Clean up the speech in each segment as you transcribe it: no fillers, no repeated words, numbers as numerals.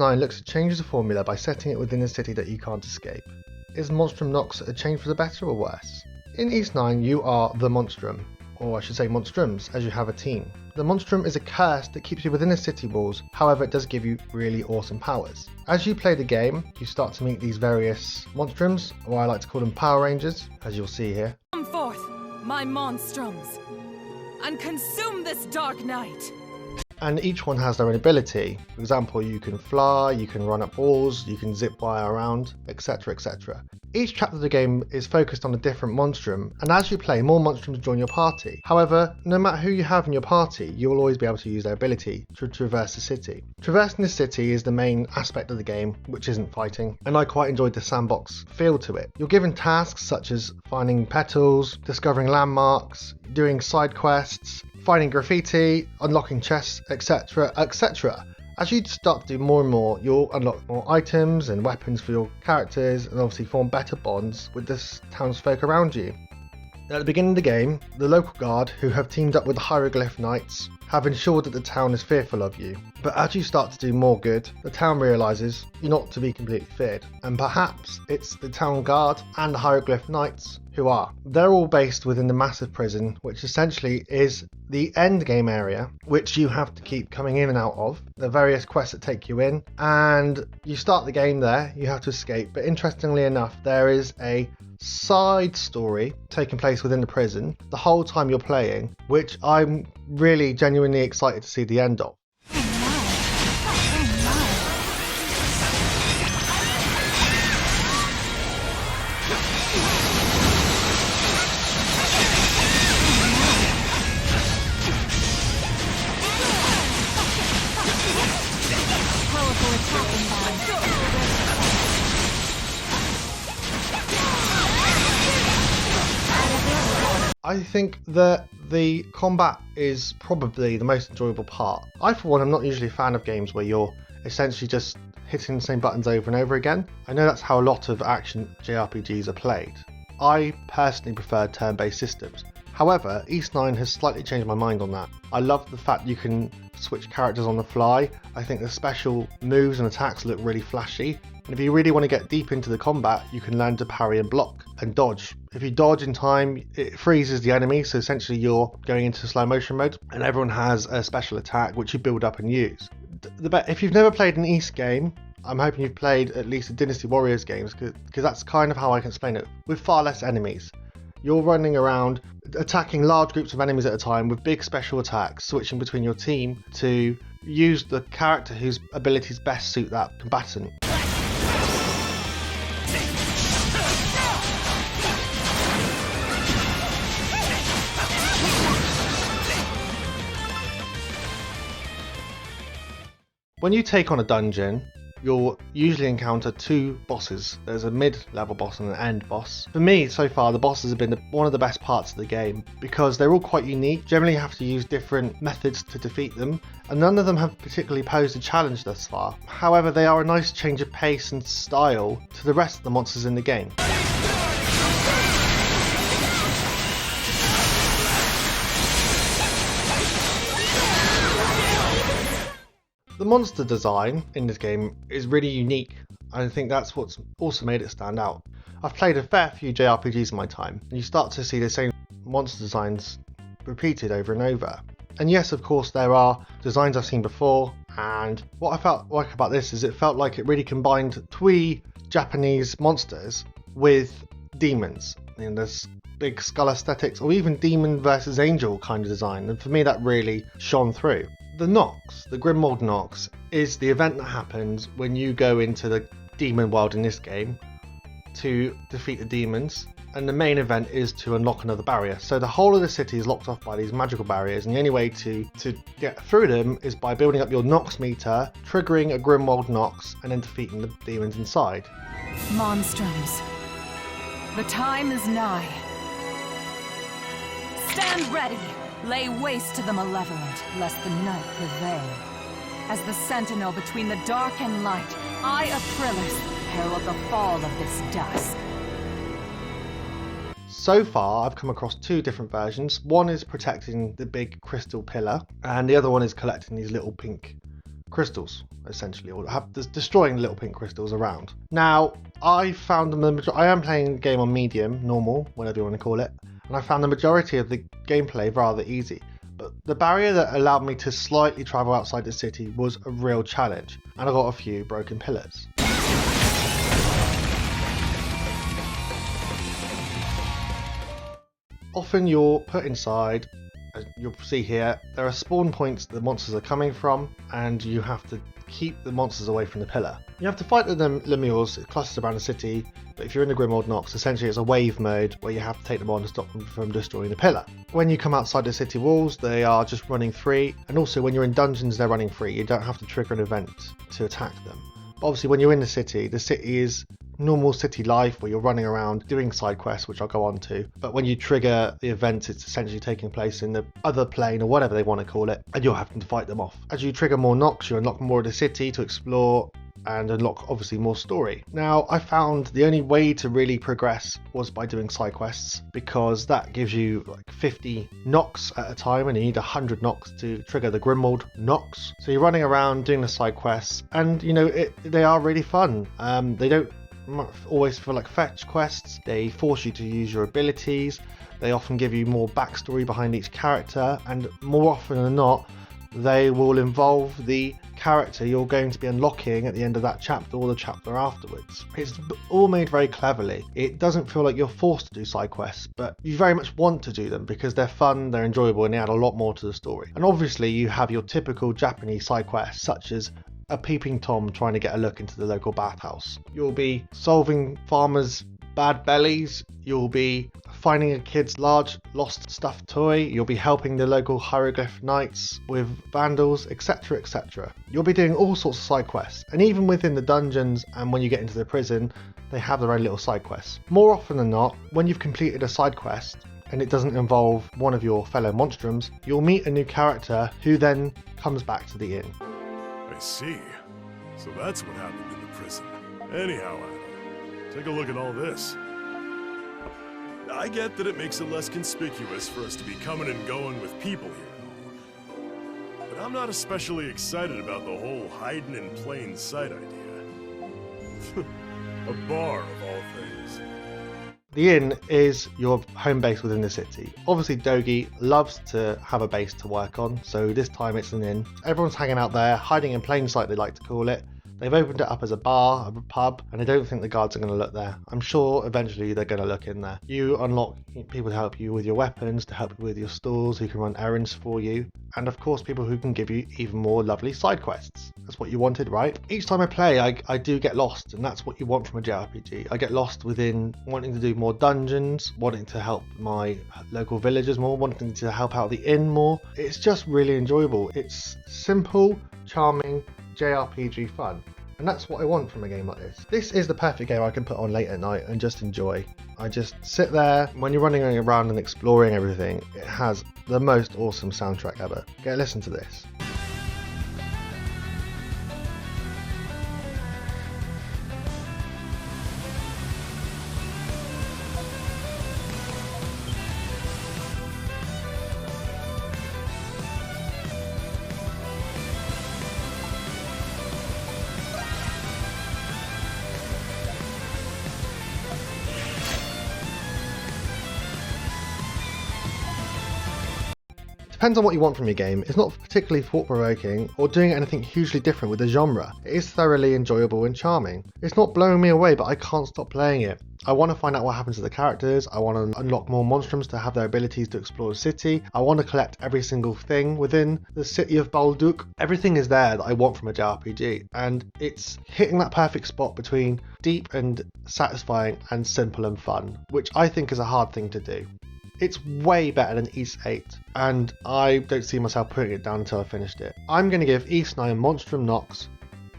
9 looks to change the formula by setting it within a city that you can't escape. Is Monstrum Nox a change for the better or worse? In East 9 you are the Monstrum, or I should say Monstrums, as you have a team. The Monstrum is a curse that keeps you within the city walls, however it does give you really awesome powers. As you play the game, you start to meet these various Monstrums, or I like to call them Power Rangers, as you'll see here. Come forth, my Monstrums, and consume this dark night! And each one has their own ability. For example, you can fly, you can run up walls, you can zip wire around, etc, etc. Each chapter of the game is focused on a different monstrum, and as you play, more monstrums join your party. However, no matter who you have in your party, you will always be able to use their ability to traverse the city. Traversing the city is the main aspect of the game, which isn't fighting, and I quite enjoyed the sandbox feel to it. You're given tasks such as finding petals, discovering landmarks, doing side quests, finding graffiti, unlocking chests, etc, etc. As you start to do more and more, you'll unlock more items and weapons for your characters and obviously form better bonds with the townsfolk around you. At the beginning of the game, the local guard, who have teamed up with the Hieroglyph Knights, have ensured that the town is fearful of you. But as you start to do more good, the town realises you're not to be completely feared, and perhaps it's the town guard and the Hieroglyph Knights who are. They're all based within the massive prison, which essentially is the end game area, which you have to keep coming in and out of. The various quests that take you in, and you start the game there, you have to escape. But interestingly enough, there is a side story taking place within the prison the whole time you're playing, which I'm really genuinely excited to see the end of. I think that the combat is probably the most enjoyable part. I, for one, am not usually a fan of games where you're essentially just hitting the same buttons over and over again. I know that's how a lot of action JRPGs are played. I personally prefer turn-based systems. However, East 9 has slightly changed my mind on that. I love the fact you can switch characters on the fly. I think the special moves and attacks look really flashy. And if you really want to get deep into the combat, you can learn to parry and block and dodge. If you dodge in time, it freezes the enemy, so essentially you're going into slow motion mode, and everyone has a special attack which you build up and use. If you've never played an East game, I'm hoping you've played at least the Dynasty Warriors games, because that's kind of how I can explain it, with far less enemies. You're running around attacking large groups of enemies at a time with big special attacks, switching between your team to use the character whose abilities best suit that combatant. When you take on a dungeon, you'll usually encounter two bosses. There's a mid-level boss and an end boss. For me, so far, the bosses have been one of the best parts of the game because they're all quite unique. Generally, you have to use different methods to defeat them, and none of them have particularly posed a challenge thus far. However, they are a nice change of pace and style to the rest of the monsters in the game. The monster design in this game is really unique. I think that's what's also made it stand out. I've played a fair few JRPGs in my time, and you start to see the same monster designs repeated over and over. And yes, of course, there are designs I've seen before, and what I felt like about this is it felt like it really combined twee Japanese monsters with demons. And there's big skull aesthetics, or even demon versus angel kind of design, and for me that really shone through. The Nox, the Grimwald Nox, is the event that happens when you go into the demon world in this game to defeat the demons, and the main event is to unlock another barrier. So the whole of the city is locked off by these magical barriers, and the only way to get through them is by building up your Nox meter, triggering a Grimwald Nox, and then defeating the demons inside. Monstrums, the time is nigh. Stand ready! Lay waste to the malevolent, lest the night prevail. As the sentinel between the dark and light, I, Aprilis, herald the fall of this dusk. So far, I've come across two different versions. One is protecting the big crystal pillar, and the other one is collecting these little pink crystals, essentially, or destroying little pink crystals around. Now, I found I am playing the game on medium, normal, whatever you want to call it, and I found the majority of the gameplay rather easy. But the barrier that allowed me to slightly travel outside the city was a real challenge, and I got a few broken pillars. Often you're put inside, as you'll see here, there are spawn points the monsters are coming from, and you have to keep the monsters away from the pillar. You have to fight the lemures, it clusters around the city, but if you're in the Monstrum Nox, essentially it's a wave mode where you have to take them on to stop them from destroying the pillar. When you come outside the city walls, they are just running free, and also when you're in dungeons they're running free, you don't have to trigger an event to attack them. But obviously when you're in the city is normal city life where you're running around doing side quests, which I'll go on to, but when you trigger the event it's essentially taking place in the other plane or whatever they want to call it, and you're having to fight them off. As you trigger more Nox, you unlock more of the city to explore and unlock obviously more story. Now I found the only way to really progress was by doing side quests, because that gives you like 50 Nox at a time and you need 100 Nox to trigger the Monstrum Nox. So you're running around doing the side quests, and you know they are really fun. They don't always feel like fetch quests, they force you to use your abilities, they often give you more backstory behind each character, and more often than not they will involve the character you're going to be unlocking at the end of that chapter or the chapter afterwards. It's all made very cleverly. It doesn't feel like you're forced to do side quests, but you very much want to do them because they're fun, they're enjoyable, and they add a lot more to the story. And obviously you have your typical Japanese side quests, such as a peeping Tom trying to get a look into the local bathhouse. You'll be solving farmers' bad bellies, you'll be finding a kid's large lost stuffed toy, you'll be helping the local hieroglyph knights with vandals, etc, etc. You'll be doing all sorts of side quests, and even within the dungeons and when you get into the prison, they have their own little side quests. More often than not, when you've completed a side quest and it doesn't involve one of your fellow monstrums, you'll meet a new character who then comes back to the inn. I see. So that's what happened in the prison. Anyhow, take a look at all this. I get that it makes it less conspicuous for us to be coming and going with people here, but I'm not especially excited about the whole hiding in plain sight idea. A bar of all things. The inn is your home base within the city. Obviously Dogi loves to have a base to work on, so this time it's an inn. Everyone's hanging out there, hiding in plain sight they like to call it. They've opened it up as a bar, a pub, and I don't think the guards are going to look there. I'm sure eventually they're going to look in there. You unlock people to help you with your weapons, to help you with your stores, who can run errands for you, and of course people who can give you even more lovely side quests. That's what you wanted, right? Each time I play, I do get lost, and that's what you want from a JRPG. I get lost within wanting to do more dungeons, wanting to help my local villagers more, wanting to help out the inn more. It's just really enjoyable. It's simple, charming, JRPG fun, and that's what I want from a game like this. This is the perfect game I can put on late at night and just enjoy. I just sit there when you're running around and exploring everything. It has the most awesome soundtrack ever. Go listen to this. Depends on what you want from your game. It's not particularly thought-provoking or doing anything hugely different with the genre. It is thoroughly enjoyable and charming. It's not blowing me away, but I can't stop playing it. I want to find out what happens to the characters, I want to unlock more monstrums to have their abilities to explore the city, I want to collect every single thing within the city of Balduk. Everything is there that I want from a JRPG, and it's hitting that perfect spot between deep and satisfying and simple and fun, which I think is a hard thing to do. It's way better than Ys 8, and I don't see myself putting it down until I finished it. I'm going to give Ys 9 Monstrum Nox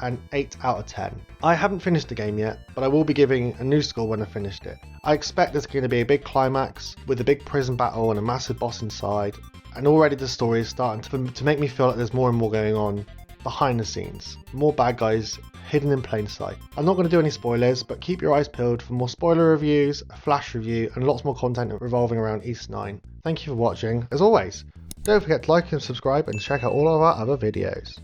an 8 out of 10. I haven't finished the game yet, but I will be giving a new score when I finished it. I expect there's going to be a big climax with a big prison battle and a massive boss inside, and already the story is starting to make me feel like there's more and more going on behind the scenes. More bad guys hidden in plain sight. I'm not going to do any spoilers, but keep your eyes peeled for more spoiler reviews, a flash review, and lots more content revolving around Ys 9. Thank you for watching. As always, don't forget to like and subscribe and check out all of our other videos.